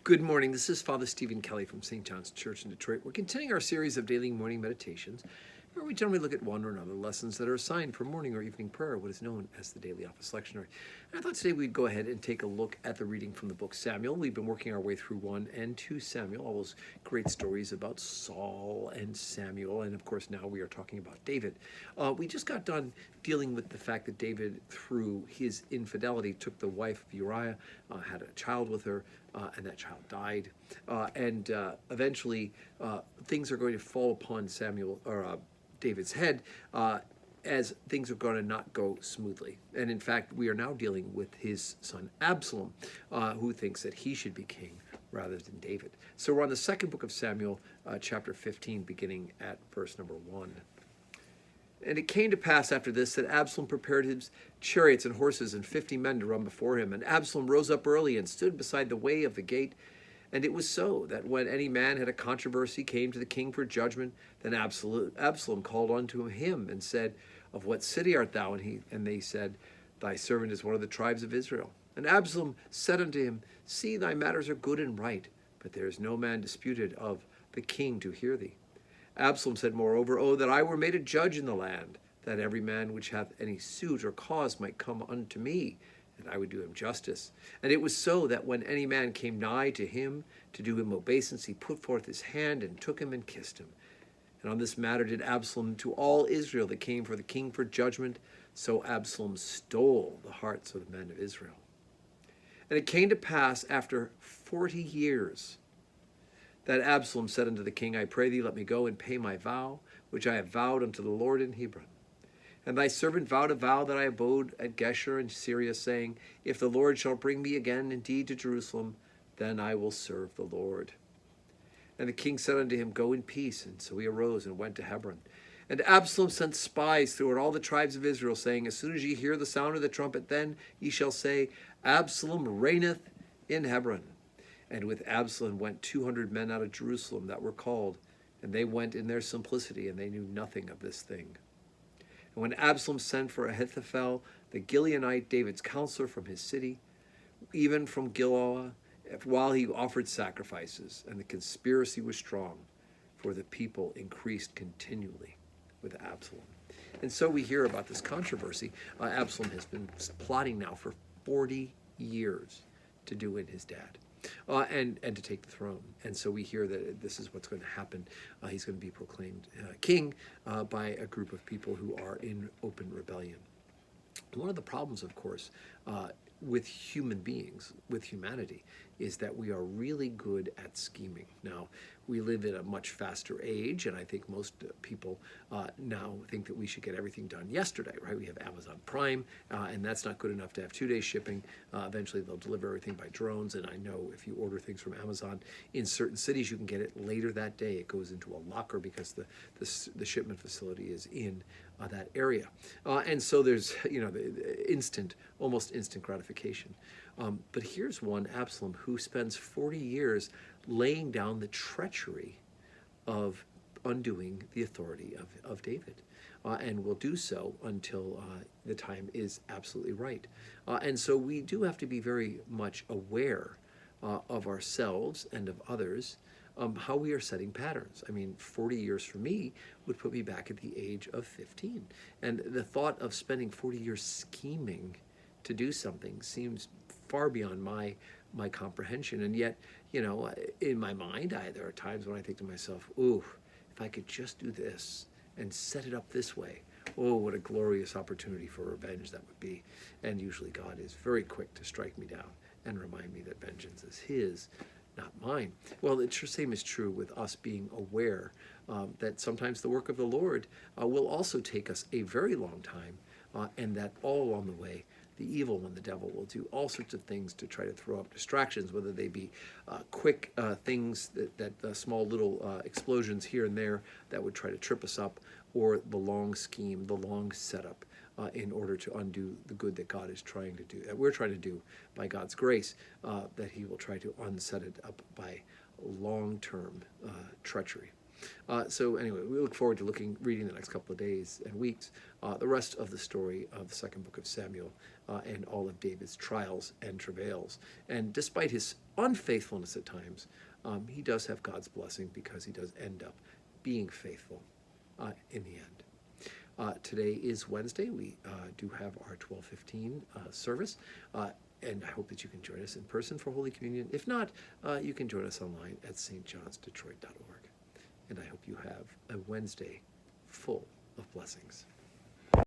Good morning. This is Father Stephen Kelly from St. John's Church in Detroit. We're continuing our series of daily morning meditations, where we generally look at one or another lessons that are assigned for morning or evening prayer, what is known as the daily office lectionary. And I thought today we'd go ahead and take a look at the reading from the book Samuel. We've been working our way through 1 and 2 Samuel, all those great stories about Saul and Samuel, and of course now we are talking about David. We just got done dealing with the fact that David, through his infidelity, took the wife of Uriah, had a child with her, and that child died. And eventually, things are going to fall upon David's head as things are going to not go smoothly. And in fact, we are now dealing with his son Absalom, who thinks that he should be king rather than David. So we're on the second book of Samuel, chapter 15, beginning at verse number 1. And it came to pass after this that Absalom prepared his chariots and horses and 50 men to run before him. And Absalom rose up early and stood beside the way of the gate. And it was so that when any man had a controversy, came to the king for judgment, then Absalom called unto him and said, Of what city art thou? And they said, Thy servant is one of the tribes of Israel. And Absalom said unto him, See, thy matters are good and right, but there is no man disputed of the king to hear thee. Absalom said moreover, Oh, that I were made a judge in the land, that every man which hath any suit or cause might come unto me, and I would do him justice. And it was so that when any man came nigh to him to do him obeisance, he put forth his hand and took him and kissed him. And on this matter did Absalom to all Israel that came for the king for judgment. So Absalom stole the hearts of the men of Israel. And it came to pass after 40 years that Absalom said unto the king, I pray thee, let me go and pay my vow, which I have vowed unto the Lord in Hebron. And thy servant vowed a vow that I abode at Geshur in Syria, saying, If the Lord shall bring me again indeed to Jerusalem, then I will serve the Lord. And the king said unto him, Go in peace. And so he arose and went to Hebron. And Absalom sent spies throughout all the tribes of Israel, saying, As soon as ye hear the sound of the trumpet, then ye shall say, Absalom reigneth in Hebron. And with Absalom went 200 men out of Jerusalem that were called, and they went in their simplicity, and they knew nothing of this thing. And when Absalom sent for Ahithophel, the Gileonite, David's counselor from his city, even from Giloah, while he offered sacrifices, and the conspiracy was strong, for the people increased continually with Absalom. And so we hear about this controversy. Absalom has been plotting now for 40 years to do in his dad. And to take the throne. And so we hear that this is what's going to happen. He's going to be proclaimed king by a group of people who are in open rebellion. One of the problems, of course, with human beings, with humanity, is that we are really good at scheming. Now, we live in a much faster age, and I think most people now think that we should get everything done yesterday, right? We have Amazon Prime, and that's not good enough to have 2-day shipping. Eventually, they'll deliver everything by drones, and I know if you order things from Amazon in certain cities, you can get it later that day. It goes into a locker because the shipment facility is in that area. And so there's, the almost instant gratification. But here's one, Absalom, who spends 40 years laying down the treachery of undoing the authority of David, and will do so until the time is absolutely right. And so we do have to be very much aware of ourselves and of others, how we are setting patterns. I mean, 40 years for me would put me back at the age of 15. And the thought of spending 40 years scheming to do something seems far beyond my comprehension. And yet, in my mind, there are times when I think to myself, ooh, if I could just do this and set it up this way, oh, what a glorious opportunity for revenge that would be. And usually God is very quick to strike me down and remind me that vengeance is his, not mine. Well, the same is true with us being aware that sometimes the work of the Lord will also take us a very long time, and that all along the way, the evil one, the devil, will do all sorts of things to try to throw up distractions, whether they be quick things that small little explosions here and there that would try to trip us up, or the long scheme, the long setup in order to undo the good that God is trying to do, that we're trying to do by God's grace, that he will try to unset it up by long-term treachery. So anyway, we look forward to reading the next couple of days and weeks the rest of the story of the second book of Samuel and all of David's trials and travails. And despite his unfaithfulness at times, he does have God's blessing because he does end up being faithful in the end. Today is Wednesday. We do have our 12:15 service. And I hope that you can join us in person for Holy Communion. If not, you can join us online at stjohnsdetroit.org. And I hope you have a Wednesday full of blessings.